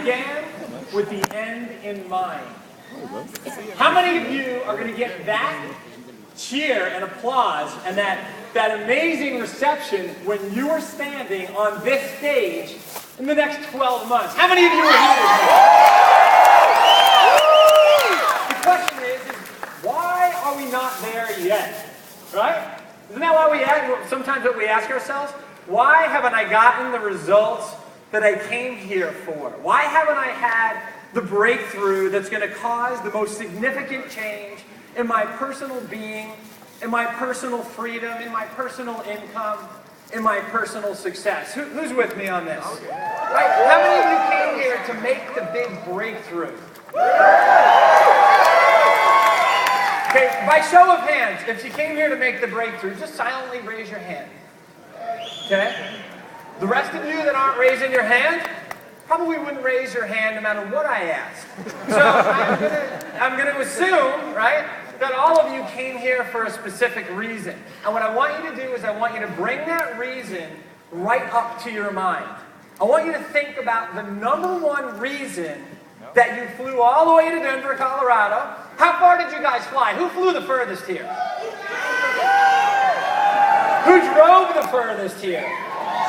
began with the end in mind. How many of you are going to get that cheer and applause and that amazing reception when you are standing on this stage in the next 12 months? How many of you are here today? The question is why are we not there yet? Right? Isn't that why we ask, sometimes what we ask ourselves? Why haven't I gotten the results that I came here for? Why haven't I had the breakthrough that's going to cause the most significant change in my personal being, in my personal freedom, in my personal income, in my personal success? Who's with me on this? Right? How many of you came here to make the big breakthrough? Okay, by show of hands, if you came here to make the breakthrough, just silently raise your hand. Okay? The rest of you that aren't raising your hand, probably wouldn't raise your hand no matter what I asked. So I'm gonna assume, right, that all of you came here for a specific reason. And what I want you to do is I want you to bring that reason right up to your mind. I want you to think about the number one reason that you flew all the way to Denver, Colorado. How far did you guys fly? Who flew the furthest here? Who drove the furthest here?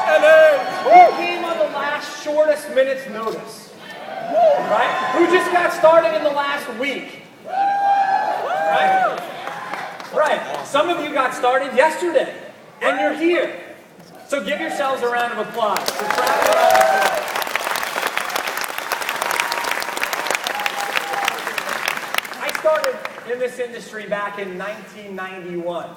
Who came on the last shortest minute's notice? Right? Who just got started in the last week? Right? Right. Some of you got started yesterday, and you're here. So give yourselves a round of applause. I started in this industry back in 1991.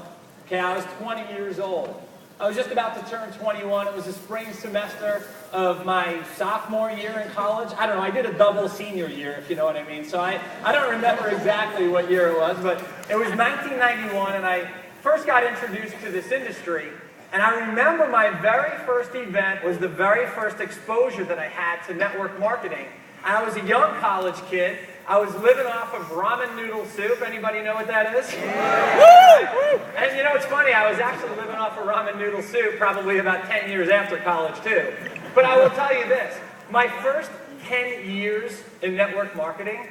Okay, I was 20 years old. I was just about to turn 21. It was the spring semester of my sophomore year in college. I don't know, I did a double senior year, if you know what I mean. So I don't remember exactly what year it was, but it was 1991, and I first got introduced to this industry. And I remember my very first event was the very first exposure that I had to network marketing. And I was a young college kid. I was living off of ramen noodle soup. Anybody know what that is? Yeah. And you know, it's funny, I was actually living off of ramen noodle soup probably about 10 years after college too. But I will tell you this, my first 10 years in network marketing,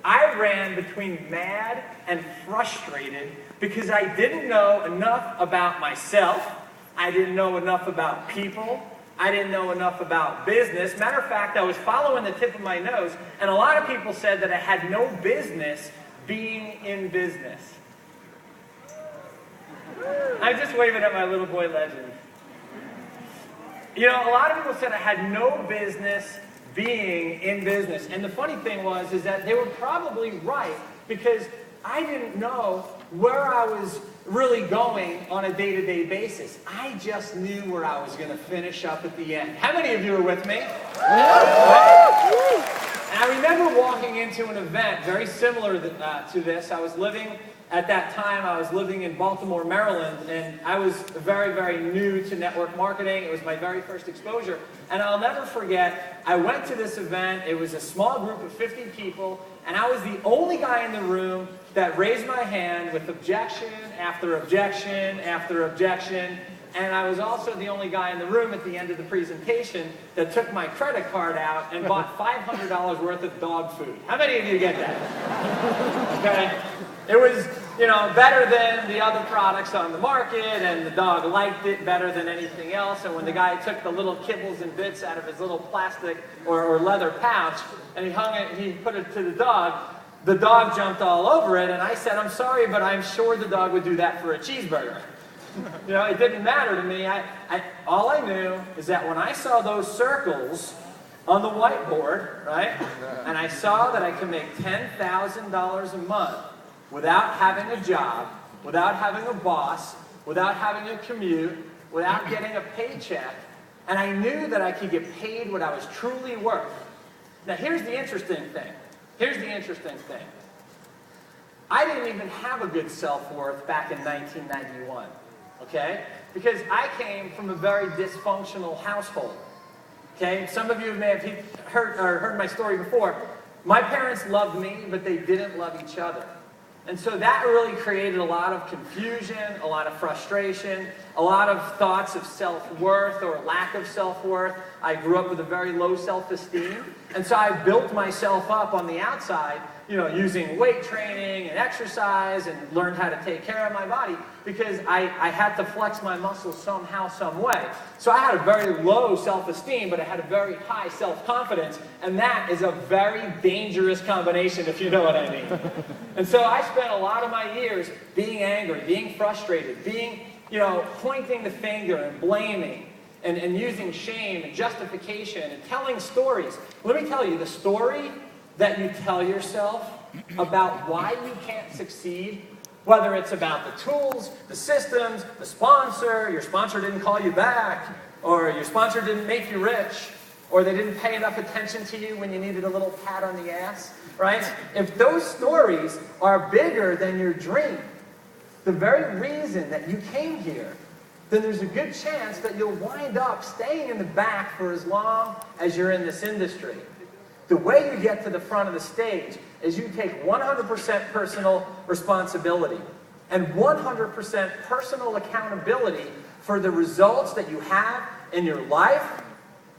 I ran between mad and frustrated because I didn't know enough about myself. I didn't know enough about people. I didn't know enough about business. Matter of fact, I was following the tip of my nose, and a lot of people said that I had no business being in business. I'm just waving at my little boy legend. You know, a lot of people said I had no business being in business. And the funny thing was is that they were probably right, because I didn't know where I was really going on a day-to-day basis. I just knew where I was going to finish up at the end. How many of you are with me? And I remember walking into an event very similar to this. I was living, at that time, I was living in Baltimore, Maryland, and I was very, very new to network marketing. It was my very first exposure. And I'll never forget, I went to this event. It was a small group of 50 people, and I was the only guy in the room that raised my hand with objection after objection after objection. And I was also the only guy in the room at the end of the presentation that took my credit card out and bought $500 worth of dog food. How many of you get that? Okay. It was, you know, better than the other products on the market, and the dog liked it better than anything else. And when the guy took the little kibbles and bits out of his little plastic or leather pouch and he hung it, he put it to the dog jumped all over it. And I said, I'm sorry, but I'm sure the dog would do that for a cheeseburger. You know, it didn't matter to me. All I knew is that when I saw those circles on the whiteboard, right, and I saw that I could make $10,000 a month without having a job, without having a boss, without having a commute, without getting a paycheck, and I knew that I could get paid what I was truly worth. Now, here's the interesting thing. Here's the interesting thing. I didn't even have a good self-worth back in 1991, okay? Because I came from a very dysfunctional household, okay? Some of you may have heard my story before. My parents loved me, but they didn't love each other. And so that really created a lot of confusion, a lot of frustration, a lot of thoughts of self-worth or lack of self-worth. I grew up with a very low self-esteem. And so I built myself up on the outside, you know, using weight training and exercise, and learned how to take care of my body because I had to flex my muscles somehow, some way. So I had a very low self-esteem, but I had a very high self-confidence, and that is a very dangerous combination, if you know what I mean. And so I spent a lot of my years being angry, being frustrated, being, you know, pointing the finger and blaming, and using shame and justification and telling stories. Let me tell you, the story that you tell yourself about why you can't succeed, whether it's about the tools, the systems, the sponsor, your sponsor didn't call you back, or your sponsor didn't make you rich, or they didn't pay enough attention to you when you needed a little pat on the ass, right? If those stories are bigger than your dream, the very reason that you came here, then there's a good chance that you'll wind up staying in the back for as long as you're in this industry. The way you get to the front of the stage is you take 100% personal responsibility and 100% personal accountability for the results that you have in your life,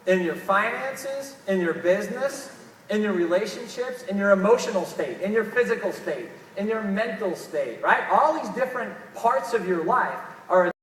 in your finances, in your business, in your relationships, in your emotional state, in your physical state, in your mental state, right? All these different parts of your life are